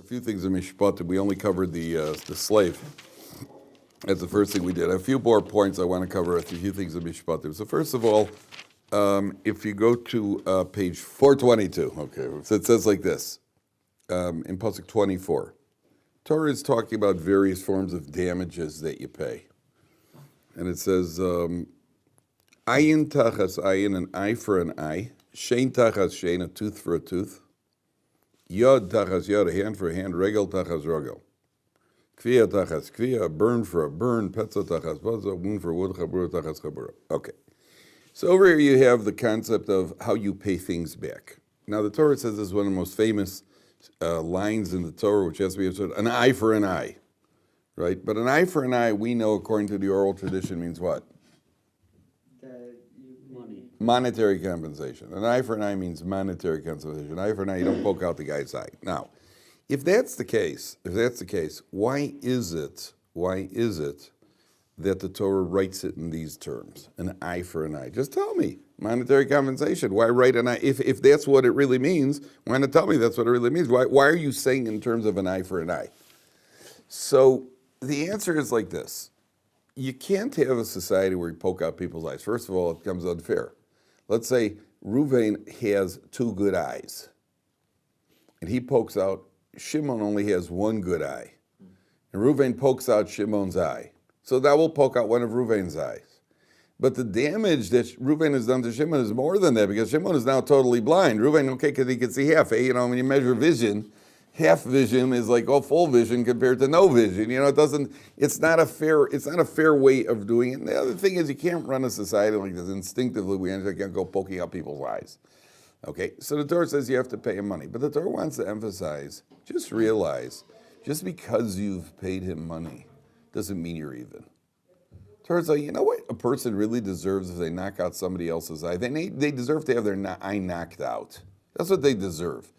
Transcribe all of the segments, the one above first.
A few things in Mishpatim. We only covered the slave. That's the first thing we did. A few more points I want to cover. A few things in Mishpatim. So first of all, if you go to page 422, okay, so it says like this in Pasuk 24. Torah is talking about various forms of damages that you pay, and it says ayin tachas ayin, an eye for an eye, shein tachas shein, a tooth for a tooth. Yod tachas yod, a hand for a hand, regel tachas regel. Kviya tachas kviya, a burn for a burn, petza tachas petza, wound for wound, chabura tachas chabura. Okay. So over here you have the concept of how you pay things back. Now the Torah says this is one of the most famous lines in the Torah, which has to be an eye for an eye, right? But an eye for an eye, we know according to the oral tradition means what? Money. Monetary compensation. An eye for an eye means monetary compensation. An eye for an eye, you don't poke out the guy's eye. Now, if that's the case, why is it that the Torah writes it in these terms? An eye for an eye. Just tell me. Monetary compensation. Why write an eye? If that's what it really means, why not tell me that's what it really means? Why are you saying in terms of an eye for an eye? So the answer is like this. You can't have a society where you poke out people's eyes. First of all, it becomes unfair. Let's say Reuven has two good eyes, and he pokes out, Shimon only has one good eye. And Reuven pokes out Shimon's eye. So that will poke out one of Reuven's eyes. But the damage that Reuven has done to Shimon is more than that, because Shimon is now totally blind. Reuven, okay, because he can see half. When you measure vision, half vision is like full vision compared to no vision. It's not a fair way of doing it. And the other thing is, you can't run a society like this instinctively. We can't go poking out people's eyes. Okay, so the Torah says you have to pay him money. But the Torah wants to emphasize, just realize, just because you've paid him money doesn't mean you're even. Torah's like, you know what a person really deserves if they knock out somebody else's eye? They deserve to have their eye knocked out. That's what they deserve.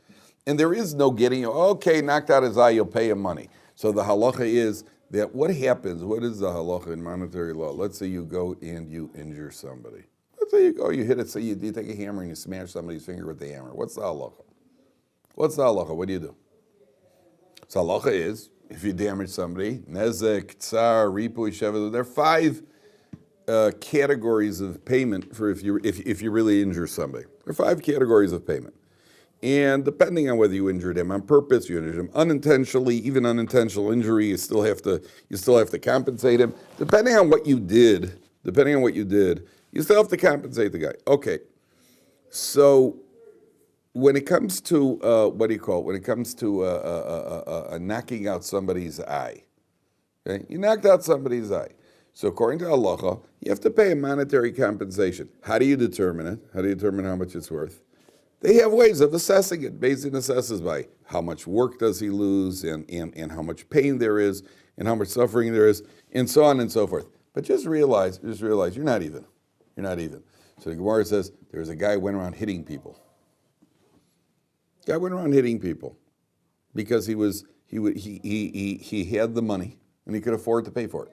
And there is no getting, okay, knocked out his eye, you'll pay him money. So the halacha is that what happens, what is the halacha in monetary law? Let's say you go and you injure somebody. Let's say you go, you hit it, say you take a hammer and you smash somebody's finger with the hammer. What's the halacha? What do you do? So halacha is, if you damage somebody, nezek, tsar, ripui, sheva, there are 5 categories of payment for if you really injure somebody. There are 5 categories of payment. And depending on whether you injured him on purpose, you injured him unintentionally, even unintentional injury, you still have to compensate him. Depending on what you did, you still have to compensate the guy. Okay. So when it comes to knocking out somebody's eye, okay? You knocked out somebody's eye. So according to halacha, you have to pay a monetary compensation. How do you determine it? How do you determine how much it's worth? They have ways of assessing it. Beis Din assesses by how much work does he lose, and how much pain there is, and how much suffering there is, and so on and so forth. But just realize you're not even. You're not even. So the Gemara says there's a guy who went around hitting people. Because he had the money and he could afford to pay for it.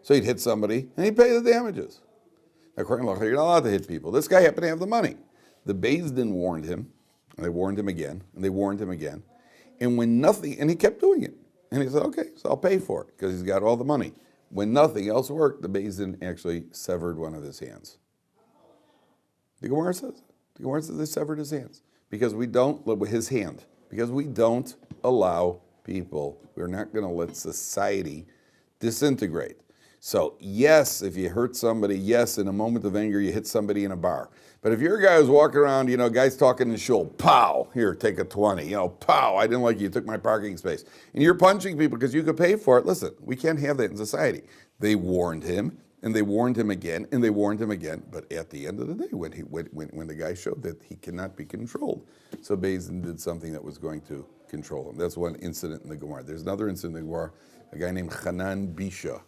So he'd hit somebody and he'd pay the damages. According to law, you're not allowed to hit people. This guy happened to have the money. The Beis Din warned him, and they warned him again, and they warned him again. And he kept doing it. And he said, okay, so I'll pay for it, because he's got all the money. When nothing else worked, the Beis Din actually severed one of his hands. The Gemara says they severed his hands. Because we don't allow people, we're not going to let society disintegrate. So yes, if you hurt somebody, yes, in a moment of anger, you hit somebody in a bar. But if you're a guy who's walking around, guy's talking in shul, pow, here, take a 20, pow, I didn't like you took my parking space. And you're punching people because you could pay for it. Listen, we can't have that in society. They warned him, and they warned him again, and they warned him again. But at the end of the day, when the guy showed that he cannot be controlled, so Beis Din did something that was going to control him. That's one incident in the Gemara. There's another incident in the Gemara, a guy named Hanan Bisha,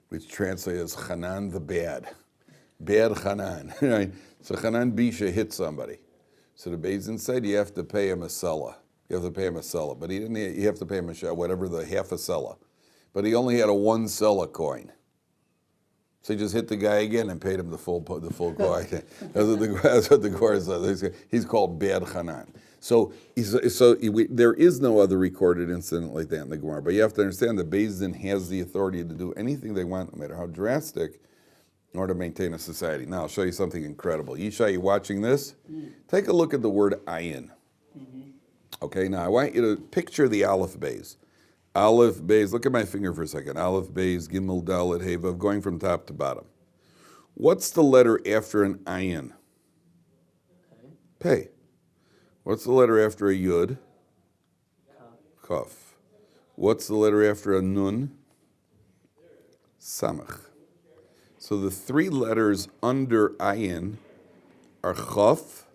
which translates as Hanan the bad Hanan. Right? So Hanan Bisha hit somebody. So the Beis Din said you have to pay him a sella. But he didn't. You have to pay him half a sella. But he only had a 1 sella coin. So he just hit the guy again and paid him the full coin. That's what the Gemara says. He's called bad Hanan. There is no other recorded incident like that in the Gemara. But you have to understand that Beis Din has the authority to do anything they want, no matter how drastic, in order to maintain a society. Now, I'll show you something incredible. Yishai, you watching this? Take a look at the word ayin. Okay, now I want you to picture the Aleph Beis. Aleph Beis, look at my finger for a second. Aleph Beis, Gimel, Dalet, Hey, Vav, going from top to bottom. What's the letter after an ayin? Pei. What's the letter after a yud? Kaf. What's the letter after a nun? Samach. So the three letters under ayin are chaf,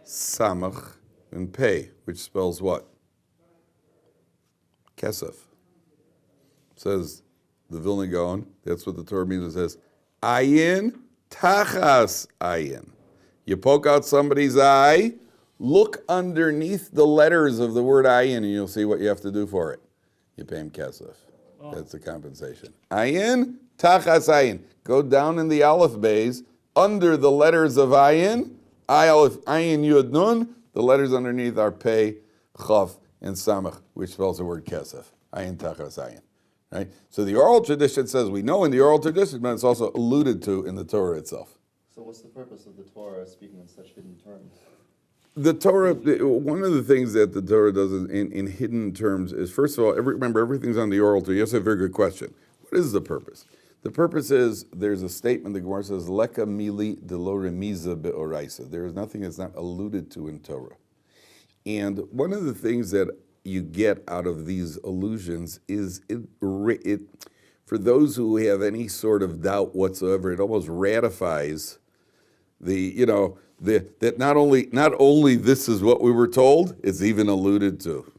samach, and pei, which spells what? Kesef. Says the Vilna Gaon, that's what the Torah means. It says, ayin tachas ayin. You poke out somebody's eye, look underneath the letters of the word ayin, and you'll see what you have to do for it. You pay him kesef. That's the compensation. Ayin tachas ayin. Go down in the Aleph Beis, under the letters of ayin, ayin yud nun, the letters underneath are pei, chaf, and samach, which spells the word kesef. Ayin tachas ayin. Right? So the oral tradition says we know in the oral tradition, but it's also alluded to in the Torah itself. So what's the purpose of the Torah speaking in such hidden terms? The Torah, one of the things that the Torah does in hidden terms is, first of all, remember, everything's on the oral Torah. Yes, a very good question. What is the purpose? The purpose is, there's a statement, the Gemara says, Leka mili de lo remiza be'oraisa. There is nothing that's not alluded to in Torah. And one of the things that you get out of these allusions is, for those who have any sort of doubt whatsoever, it almost ratifies that not only this is what we were told, it's even alluded to.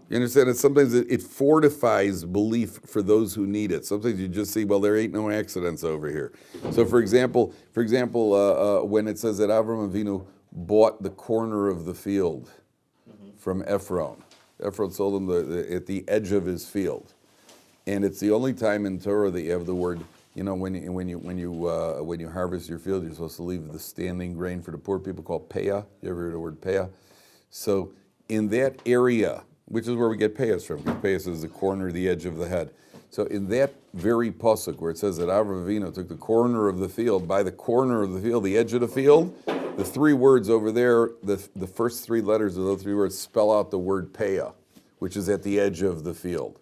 You understand? Sometimes it fortifies belief for those who need it. Sometimes you just see, well, there ain't no accidents over here. So, for example, when it says that Avram Avinu bought the corner of the field from Ephron. Ephron sold him at the edge of his field, and it's the only time in Torah that you have the word. When you harvest your field, you're supposed to leave the standing grain for the poor people, called peah. You ever heard the word peah? So in that area, which is where we get peahs from, because peahs is the corner, the edge of the head. So in that very pasuk where it says that Avram Avinu took the corner of the field, by the corner of the field, the edge of the field, the three words over there, the first three letters of those three words spell out the word peah, which is at the edge of the field.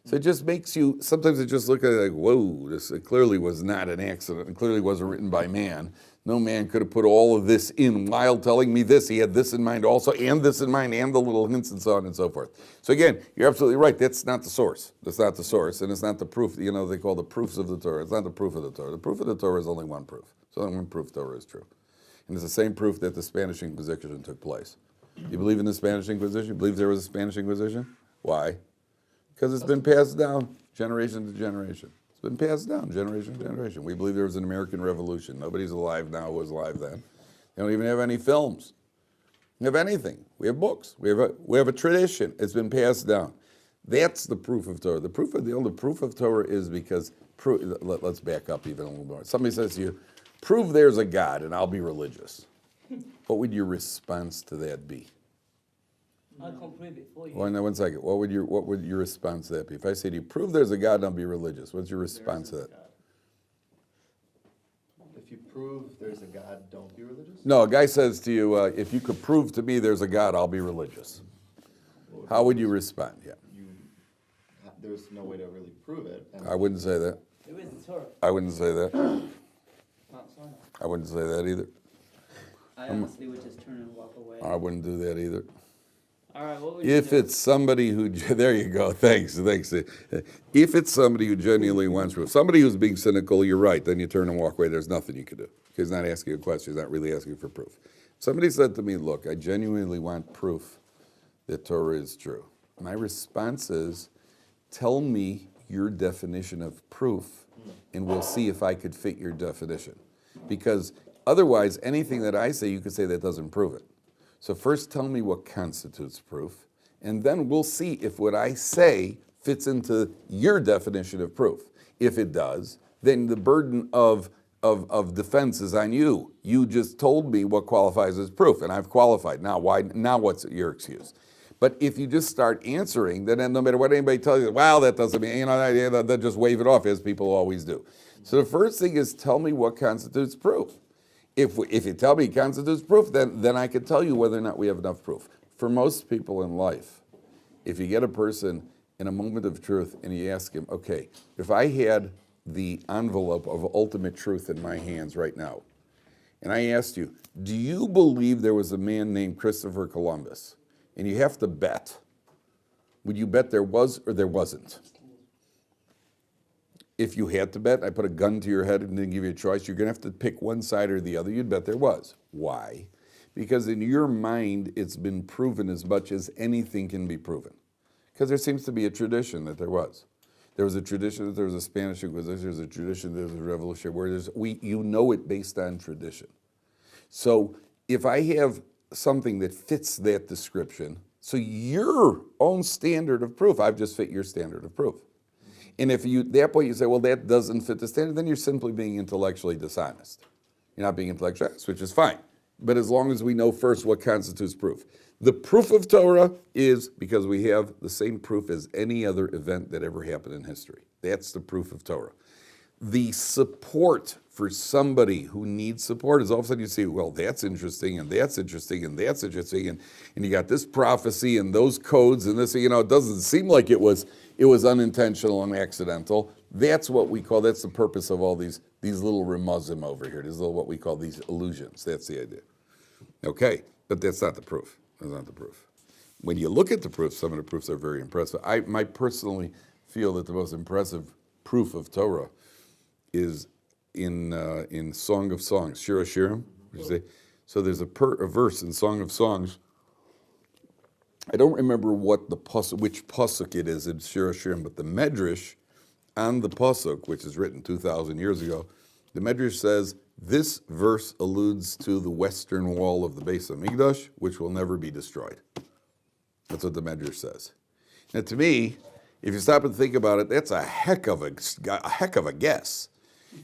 So it just makes you, sometimes it just looks like, whoa, this clearly was not an accident. It clearly wasn't written by man. No man could have put all of this in while telling me this. He had this in mind also, and this in mind, and the little hints and so on and so forth. So again, you're absolutely right. That's not the source. That's not the source, and it's not the proof. They call the proofs of the Torah. It's not the proof of the Torah. The proof of the Torah is only one proof. So only one proof Torah is true. And it's the same proof that the Spanish Inquisition took place. You believe in the Spanish Inquisition? You believe there was a Spanish Inquisition? Why? Because it's been passed down generation to generation. It's been passed down generation to generation. We believe there was an American Revolution. Nobody's alive now who was alive then. They don't even have any films. We have anything. We have books. We have a tradition. It's been passed down. That's the proof of Torah. The only proof of Torah is because, let's back up even a little more. Somebody says to you, prove there's a God and I'll be religious. What would your response to that be? I'll prove it for you. Well, now, one second. What would your response to that be? If I say to you, prove there's a God and I'll be religious, what's your response to that? If you prove there's a God, don't be religious? No, a guy says to you, if you could prove to me there's a God, I'll be religious. How would you respond? Yeah. There's no way to really prove it. I wouldn't say that. There is the Torah. I wouldn't say that. Mount Sinai. I wouldn't say that either. I honestly would just turn and walk away. I wouldn't do that either. All right, what would you If do? it's somebody who, there you go, thanks. If it's somebody who genuinely wants proof, somebody who's being cynical, you're right, then you turn and walk away, there's nothing you can do. He's not asking a question, he's not really asking for proof. Somebody said to me, look, I genuinely want proof that Torah is true. My response is, tell me your definition of proof, and we'll see if I could fit your definition. Because otherwise, anything that I say, you could say that doesn't prove it. So first tell me what constitutes proof, and then we'll see if what I say fits into your definition of proof. If it does, then the burden of of defense is on you. You just told me what qualifies as proof, and I've qualified. Now, why? Now, what's your excuse? But if you just start answering, then no matter what anybody tells you, well, that doesn't mean, they'll just wave it off, as people always do. So the first thing is, tell me what constitutes proof. If you tell me it constitutes proof, then I can tell you whether or not we have enough proof. For most people in life, if you get a person in a moment of truth and you ask him, okay, if I had the envelope of ultimate truth in my hands right now, and I asked you, do you believe there was a man named Christopher Columbus? And you have to bet. Would you bet there was or there wasn't? If you had to bet, I put a gun to your head and didn't give you a choice, you're going to have to pick one side or the other. You'd bet there was. Why? Because in your mind, it's been proven as much as anything can be proven. Because there seems to be a tradition that there was. There was a tradition that there was a Spanish Inquisition, there's a tradition that there was a revolution, where you know it based on tradition. So if I have something that fits that description, so your own standard of proof, I've just fit your standard of proof. And if you, at that point you say, well, that doesn't fit the standard, then you're simply being intellectually dishonest. You're not being intellectually honest, which is fine. But as long as we know first what constitutes proof. The proof of Torah is because we have the same proof as any other event that ever happened in history. That's the proof of Torah. The support for somebody who needs support is all of a sudden you see, well, that's interesting, and that's interesting, and that's interesting, and you got this prophecy and those codes and this, it doesn't seem like it was unintentional and accidental. That's what we call, that's the purpose of all these little remuzim over here, these little what we call these illusions. That's the idea. Okay, but that's not the proof. That's not the proof. When you look at the proofs, some of the proofs are very impressive. I personally feel that the most impressive proof of Torah is in Song of Songs, Shir HaShirim. So there's a verse in Song of Songs. I don't remember which pasuk it is in Shir HaShirim, but the Medrash on the pasuk, which is written 2,000 years ago, the Medrash says, this verse alludes to the western wall of the Beis HaMikdash, which will never be destroyed. That's what the Medrash says. Now, to me, if you stop and think about it, that's a heck of a guess.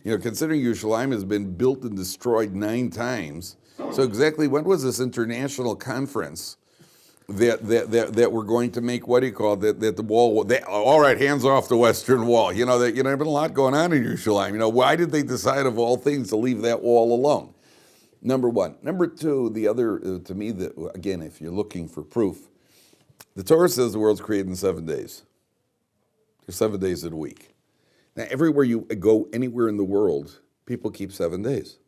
Considering Yerushalayim has been built and destroyed 9 times, so exactly when was this international conference that we're going to make, what do you call it, that the wall, all right, hands off the western wall. There's been a lot going on in Yerushalayim. Why did they decide of all things to leave that wall alone? Number one. Number two, the other, to me, that again, if you're looking for proof, the Torah says the world's created in 7 days. There's 7 days in a week. Now, everywhere you go, anywhere in the world, people keep 7 days.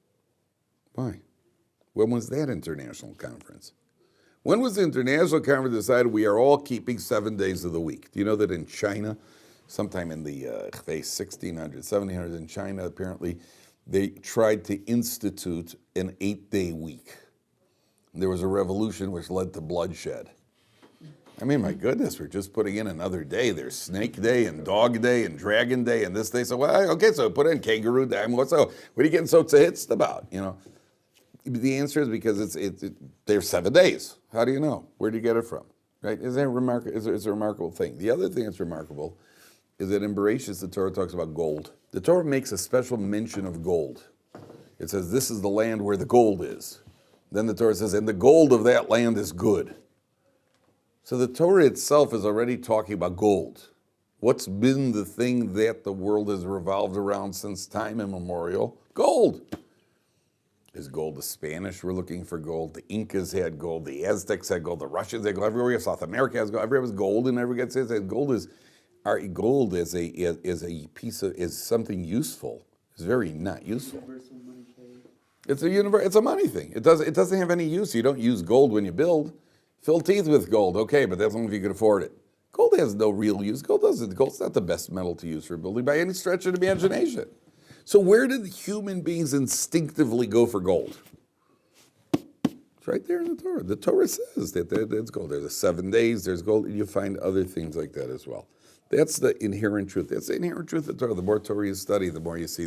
Why? When was that international conference? When was the international conference decided we are all keeping 7 days of the week? Do you know that in China, sometime in the 1600s, 1700s, in China, apparently, they tried to institute an 8-day week. There was a revolution which led to bloodshed. I mean, my goodness, we're just putting in another day. There's Snake Day and Dog Day and Dragon Day and this day. So, well, okay, so put in Kangaroo Day. I mean, what are you getting so tzahitzt about, The answer is because there's 7 days. How do you know? Where do you get it from? Right? Isn't it remarkable? It's a remarkable thing. The other thing that's remarkable is that in Bereshit, the Torah talks about gold. The Torah makes a special mention of gold. It says, this is the land where the gold is. Then the Torah says, and the gold of that land is good. So the Torah itself is already talking about gold. What's been the thing that the world has revolved around since time immemorial? Gold. Is gold the Spanish were looking for gold? The Incas had gold. The Aztecs had gold. The Russians had gold. Everywhere, South America has gold. Everywhere has gold, and everyone says that gold is a piece of is something useful. It's very not useful. It's a money thing. It doesn't have any use. You don't use gold when you build. Fill teeth with gold, okay, but that's only if you can afford it. Gold has no real use. Gold's not the best metal to use for building by any stretch of the imagination. So where did human beings instinctively go for gold? It's right there in the Torah. The Torah says that there's gold. There's 7 days, there's gold, and you find other things like that as well. That's the inherent truth. That's the inherent truth of the Torah. The more Torah you study, the more you see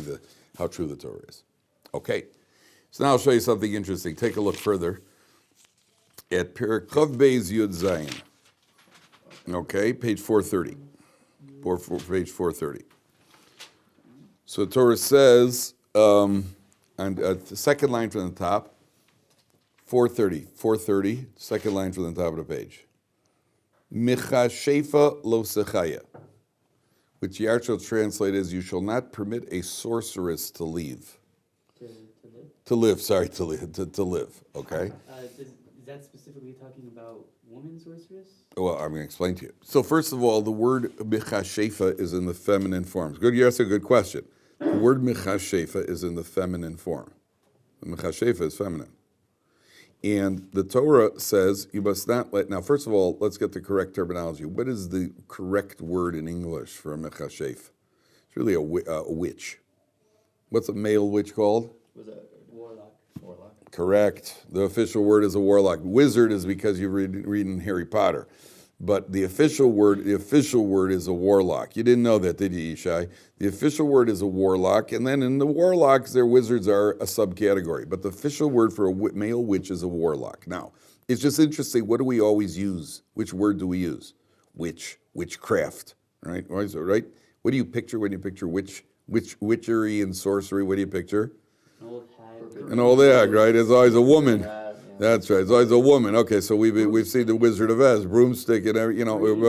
how true the Torah is. Okay, so now I'll show you something interesting. Take a look further at Perek Chav Beis Yud Zayin. Okay, page 430. Page 430. So the Torah says, on the second line from the top, 430, second line from the top of the page. Michashefa lo sechaya, which Yarcho translated as, you shall not permit a sorceress to leave. To live? To live, sorry, to live, okay? Is that specifically talking about woman sorceress? Well, I'm going to explain to you. So first of all, the word michashefa is in the feminine forms. Good, you asked a good question. The word michashefa is in the feminine form. Michashefa is feminine. And the Torah says you must not let, now first of all, let's get the correct terminology. What is the correct word in English for a mechashef? It's really a witch. What's a male witch called? Was that Warlock. warlock? Correct. The official word is a warlock. Wizard is because you're reading Harry Potter. But the official word is a warlock. You didn't know that, did you, Yishai? The official word is a warlock, and then in the warlocks, their wizards are a subcategory. But the official word for a male witch is a warlock. Now, it's just interesting. What do we always use? Which word do we use? Witchcraft, right? Right? What do you picture when you picture witchery and sorcery? What do you picture? An old hag. An old hag, right? It's always a woman. Yeah. That's right. It's always a woman. Okay, so we've seen the Wizard of Oz, broomstick, and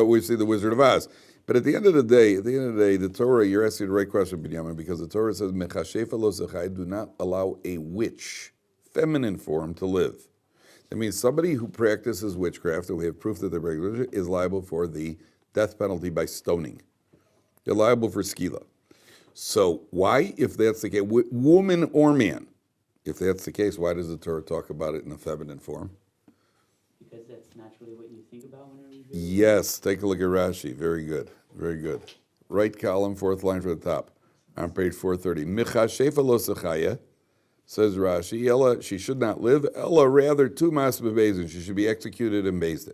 we've seen the Wizard of Oz. But at the end of the day, the Torah, you're asking the right question, Binyamin, because the Torah says, "Mechashefa lo sechai," do not allow a witch, feminine form, to live. That means somebody who practices witchcraft, and we have proof that they're regular, is liable for the death penalty by stoning. They're liable for skila. So why, if that's the case, woman or man? If that's the case, why does the Torah talk about it in a feminine form? Because that's naturally what you think about whenever you hear it. Yes, take a look at Rashi. Very good, very good. Right column, fourth line from the top, on page 430. Michashefa lo sechaya, says Rashi, Ella, she should not live, Ella rather tumas bebezin, she should be executed and based.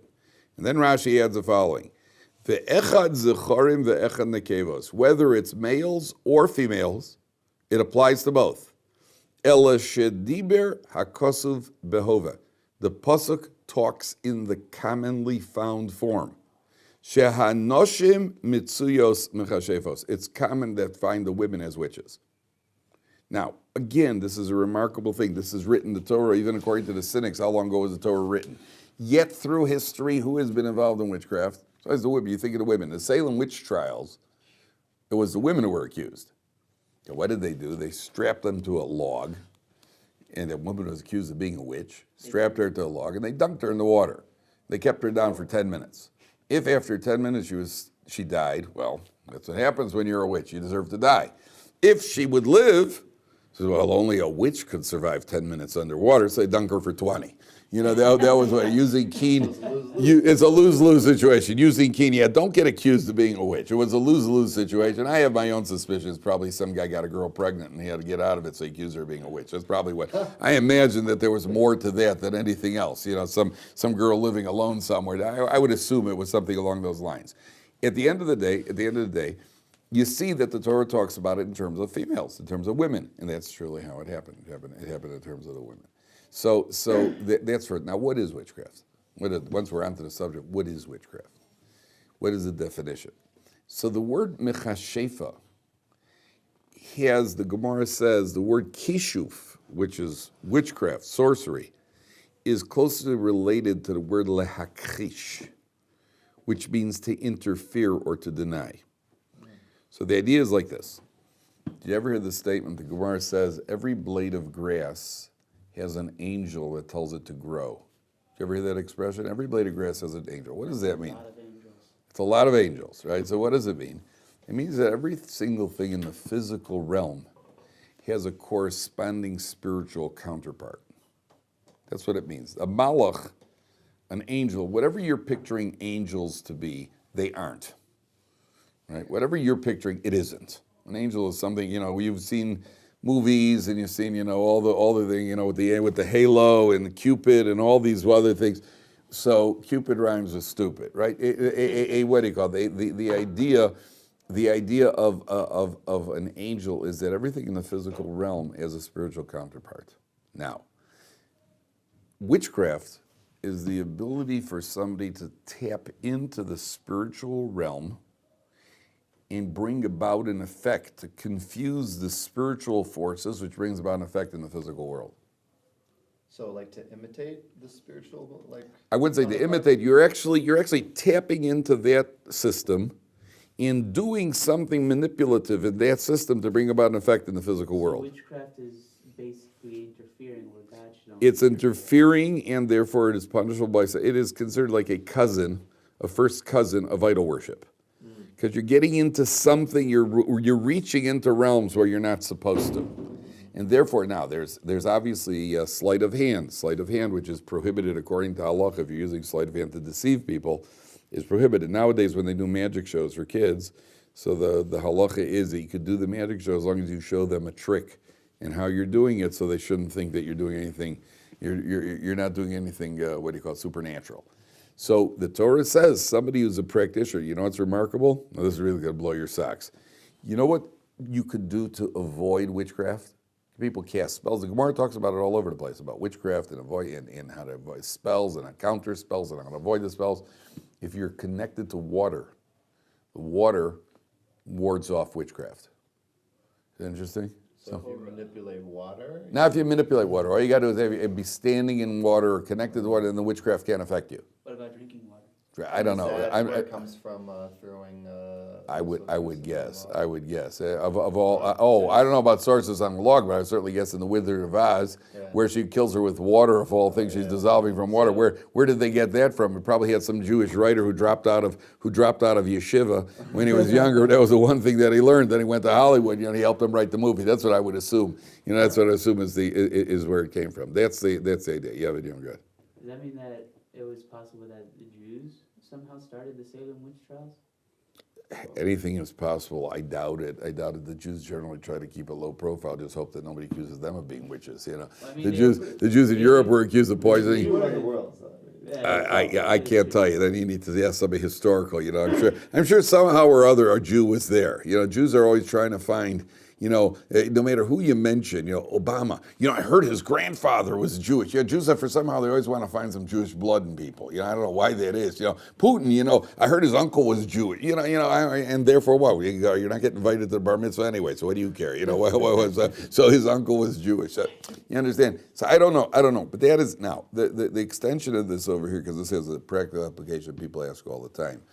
And then Rashi adds the following. Ve'echad zecharim ve'echad nekevos. Whether it's males or females, it applies to both. Ela shediber hakosuv behova. The pasuk talks in the commonly found form. Shehanoshim mitzuyos mechashefos. It's common that find the women as witches. Now, again, this is a remarkable thing. This is written, the Torah, even according to the cynics, how long ago was the Torah written? Yet through history, who has been involved in witchcraft? Besides the women, you think of the women. The Salem witch trials, it was the women who were accused. So what did? They strapped them to a log, and a woman was accused of being a witch, strapped her to a log, and they dunked her in the water. They kept her down for 10 minutes. If after 10 minutes she died, well, that's what happens when you're a witch. You deserve to die. If she would live, so, well, only a witch could survive 10 minutes underwater, so they dunk her for 20. That was what, using keen, it's a lose-lose situation. Using keen, don't get accused of being a witch. It was a lose-lose situation. I have my own suspicions. Probably some guy got a girl pregnant and he had to get out of it, so he accused her of being a witch. That's probably what, I imagine that there was more to that than anything else. Some girl living alone somewhere. I would assume it was something along those lines. At the end of the day, you see that the Torah talks about it in terms of females, in terms of women, and that's truly how it happened. It happened in terms of the women. So that's for now. What is witchcraft? Once we're onto the subject, what is witchcraft? What is the definition? So the word mechashefa has, the Gemara says, the word kishuf, which is witchcraft, sorcery, is closely related to the word lehakrish, which means to interfere or to deny. So the idea is like this. Did you ever hear the statement? The Gemara says every blade of grass has an angel that tells it to grow. Did you ever hear that expression? Every blade of grass has an angel. What does that mean? A lot of angels. It's a lot of angels, right? So what does it mean? It means that every single thing in the physical realm has a corresponding spiritual counterpart. That's what it means. A malach, an angel, whatever you're picturing angels to be, they aren't. Right? Whatever you're picturing, it isn't. An angel is something, you've seen movies and you've seen, all the thing, with the halo and the Cupid and all these other things. So Cupid rhymes with stupid, right? What do you call it? The idea of an angel is that everything in the physical realm has a spiritual counterpart. Now, witchcraft is the ability for somebody to tap into the spiritual realm and bring about an effect to confuse the spiritual forces, which brings about an effect in the physical world. So like to imitate the spiritual, like. I wouldn't say to counterpart? imitate. You're actually tapping into that system and doing something manipulative in that system to bring about an effect in the physical So world. witchcraft is basically interfering where God should only It's interfering, and therefore it is punishable by. It is considered like a cousin, a first cousin of idol worship, because you're getting into something. You're reaching into realms where you're not supposed to, and therefore now there's obviously a sleight of hand, which is prohibited according to halacha. If you're using sleight of hand to deceive people, is prohibited nowadays when they do magic shows for kids. So the halacha is that you could do the magic show as long as you show them a trick and how you're doing it, so they shouldn't think that you're doing anything. You're not doing anything. What do you call it, supernatural? So the Torah says somebody who's a practitioner. You know what's remarkable? Now, this is really going to blow your socks. You know what you could do to avoid witchcraft? People cast spells. The Gemara talks about it all over the place about witchcraft and how to avoid spells and how to counter spells and how to avoid the spells. If you're connected to water, the water wards off witchcraft. Is that interesting? So if you manipulate water. Now, if you manipulate water, all you got to do is be standing in water or connected to water, and the witchcraft can't affect you. What about drinking water? I don't know. That's where it comes from throwing. I would guess. Of all, I don't know about sources on the log, but I certainly guess in the Wizard of Oz, where she kills her with water, of all things, she's dissolving from water. Where did they get that from? It probably had some Jewish writer who dropped out of yeshiva when he was younger. That was the one thing that he learned. Then he went to Hollywood. He helped him write the movie. That's what I would assume. That's what I assume is where it came from. That's the idea. Yeah, but doing good. Does that mean that it was possible that the Jews somehow started the Salem witch trials? Anything is possible. I doubt it. The Jews generally try to keep a low profile. Just hope that nobody accuses them of being witches. Well, I mean, the Jews in Europe were accused of poisoning. You were in the world, so. I can't tell you. Then you need to ask somebody historical. I'm sure somehow or other a Jew was there. Jews are always trying to find. No matter who you mention, Obama, I heard his grandfather was Jewish. Jews for somehow they always want to find some Jewish blood in people. I don't know why that is. Putin, I heard his uncle was Jewish. And therefore what? You're not getting invited to the bar mitzvah anyway, so what do you care? So his uncle was Jewish. You understand? So I don't know. But that is, now, the extension of this over here, because this has a practical application people ask all the time.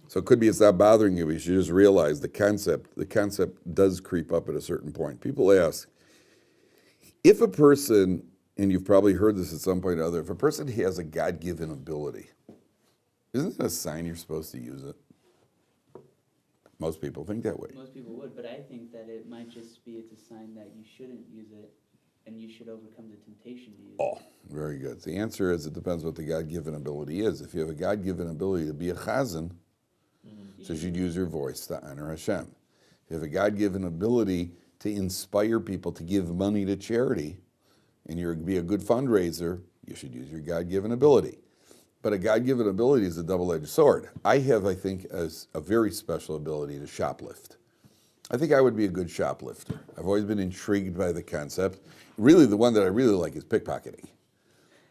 So it could be it's not bothering you, but you should just realize the concept does creep up at a certain point. People ask, if a person, and you've probably heard this at some point or other, if a person has a God-given ability, isn't that a sign you're supposed to use it? Most people think that way. Most people would, but I think that it might just be it's a sign that you shouldn't use it and you should overcome the temptation to use it. Oh, very good. The answer is it depends what the God-given ability is. If you have a God-given ability to be a chazan, so you'd use your voice to honor Hashem. If you have a God-given ability to inspire people to give money to charity, and you're be a good fundraiser, you should use your God-given ability. But a God-given ability is a double-edged sword. I have, I think, a very special ability to shoplift. I think I would be a good shoplifter. I've always been intrigued by the concept. Really, the one that I really like is pickpocketing.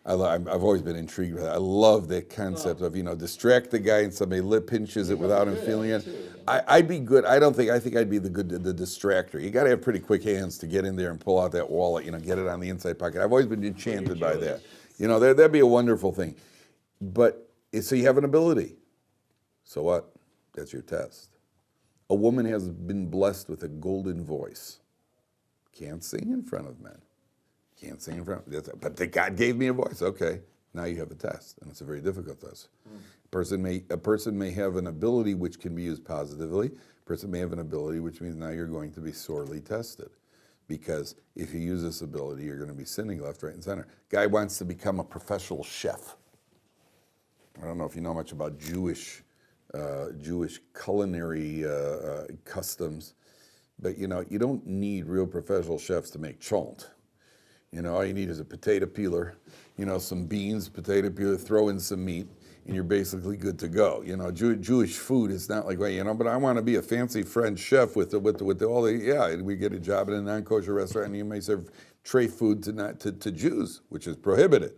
I've always been intrigued with it. I love that concept of, distract the guy and somebody lip pinches it without him feeling it. I'd be good. I think I'd be the distractor. You got to have pretty quick hands to get in there and pull out that wallet, get it on the inside pocket. I've always been enchanted by that. That'd be a wonderful thing. But, so you have an ability. So what? That's your test. A woman has been blessed with a golden voice. Can't sing in front of men. Can't sing in front of, but God gave me a voice. Okay, now you have a test, and it's a very difficult test. A person may have an ability which can be used positively. A person may have an ability which means now you're going to be sorely tested, because if you use this ability, you're going to be sinning left, right, and center. Guy wants to become a professional chef. I don't know if you know much about Jewish culinary customs, but you don't need real professional chefs to make cholent. All you need is a potato peeler, some beans, potato peeler, throw in some meat, and you're basically good to go. Jewish food is not like, but I want to be a fancy French chef with all the, we get a job in a non-kosher restaurant, and you may serve tray food to Jews, which is prohibited.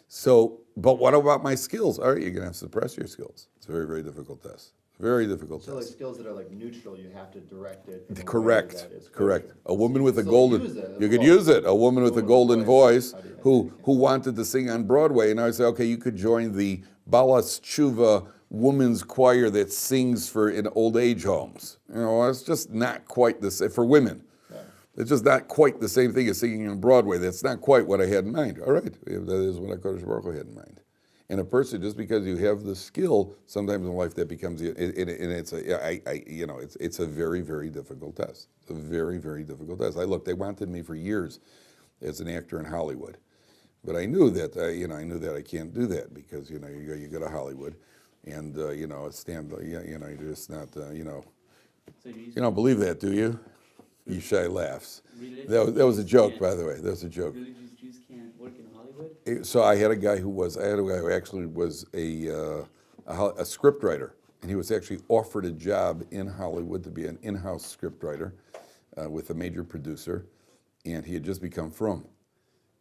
So, but what about my skills? All right, you're going to have to suppress your skills. It's a very, very difficult test. Very difficult So like test. skills that are like neutral, you have to direct it. In a way Correct. that is Correct. kosher. A woman So with a you can golden, still use it as you could well. use it. A woman with a golden voice How do you- who wanted to sing on Broadway, and I would say, okay, you could join the Balas Tshuva women's choir that sings for in old age homes. You know, it's just not quite the same for women. Yeah. It's just not quite the same thing as singing on Broadway. That's not quite what I had in mind. All right, that is what HaKadosh Baruch Hu had in mind. And a person, just because you have the skill, sometimes in life that becomes, and it's it's a very, very difficult test. It's a very, very difficult test. They wanted me for years as an actor in Hollywood, but I knew that, I can't do that because, you go to Hollywood, and you're just not, So you're you don't believe that, do you? Yishai laughs. religious That was a Jews joke, can't- by the way. That was a joke. Religious Jews can't work in Hollywood? So I had a guy who actually was a script writer, and he was actually offered a job in Hollywood to be an in-house script writer with a major producer, and he had just become frum.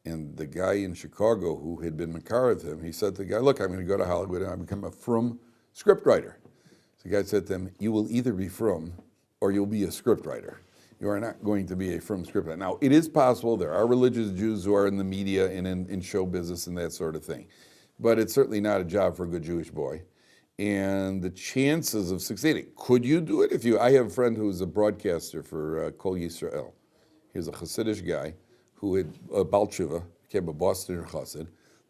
And the guy in Chicago who had been makar with him, he said to the guy, look, I'm going to go to Hollywood and I become a frum script writer. So the guy said to him, you will either be frum or you'll be a script writer. You are not going to be a frum script writer. Now, it is possible there are religious Jews who are in the media and in show business and that sort of thing. But it's certainly not a job for a good Jewish boy. And the chances of succeeding, could you do it? I have a friend who's a broadcaster for Kol Yisrael. He was a Hasidic guy who had Baal Tshuva, became a Boston Chassid,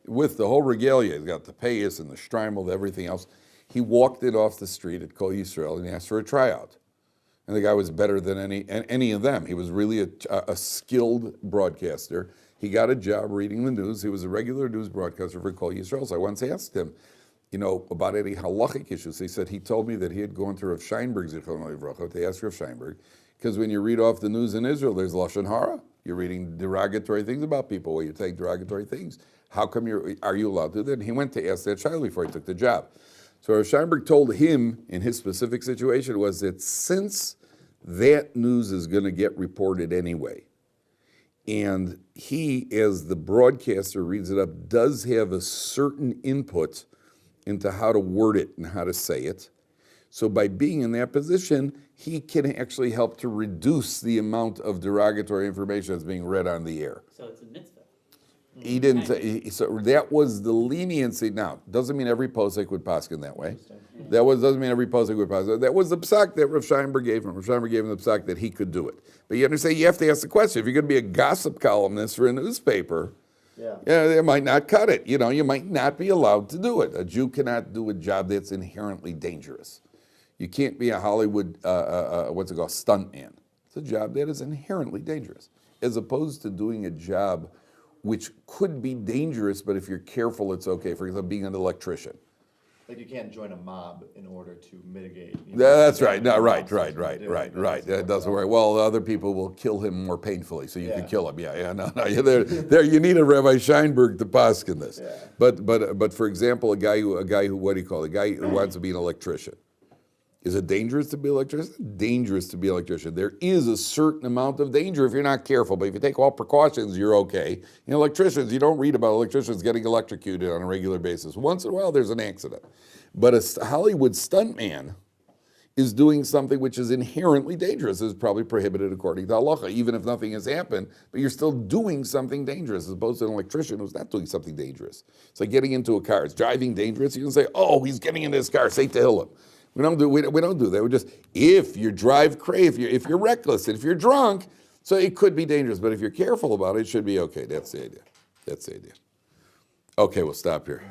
with the whole regalia. He's got the payas and the shtreimel, everything else. He walked in off the street at Kol Yisrael and he asked for a tryout. And the guy was better than any of them. He was really a skilled broadcaster. He got a job reading the news. He was a regular news broadcaster for Kol Yisrael. So I once asked him, about any halachic issues. He said he told me that he had gone to Rav Scheinberg, Zichrono Livracha, to ask Rav Scheinberg, because when you read off the news in Israel, there's Lashon Hara. You're reading derogatory things about people, or you're saying derogatory things. How come are you allowed to do that? And he went to ask that child before he took the job. So Rav Scheinberg told him, in his specific situation, was that since that news is going to get reported anyway, and he, as the broadcaster reads it up, does have a certain input into how to word it and how to say it. So by being in that position, he can actually help to reduce the amount of derogatory information that's being read on the air. So it's a mitzvah. He didn't. So that was the leniency. Now, doesn't mean every posek would paskin that way. Doesn't mean every posek would paskin. That was the psak that Rav Scheinberg gave him. Rav Scheinberg gave him the psak that he could do it. But you understand, you have to ask the question. If you're going to be a gossip columnist for a newspaper, they might not cut it. You might not be allowed to do it. A Jew cannot do a job that's inherently dangerous. You can't be a Hollywood, stuntman. It's a job that is inherently dangerous, as opposed to doing a job which could be dangerous, but if you're careful, it's okay. For example, being an electrician. Like you can't join a mob in order to mitigate. That's right. No, right. That doesn't work. Well, other people will kill him more painfully, so you can kill him. No. There, you need a Rabbi Scheinberg to paskin this. Yeah. But for example, a guy who what do you call it? A guy who wants to be an electrician. Is it dangerous to be an electrician? It's dangerous to be an electrician. There is a certain amount of danger if you're not careful, but if you take all precautions, you're okay. Electricians, you don't read about electricians getting electrocuted on a regular basis. Once in a while, there's an accident. But a Hollywood stuntman is doing something which is inherently dangerous. It's probably prohibited according to halacha, even if nothing has happened, but you're still doing something dangerous, as opposed to an electrician who's not doing something dangerous. It's like getting into a car. Is driving dangerous? You can say, oh, he's getting in his car, say Tehillim. We don't do that. We just, if you drive crazy, if you're reckless, and if you're drunk, so it could be dangerous. But if you're careful about it, it should be okay. That's the idea. Okay, we'll stop here.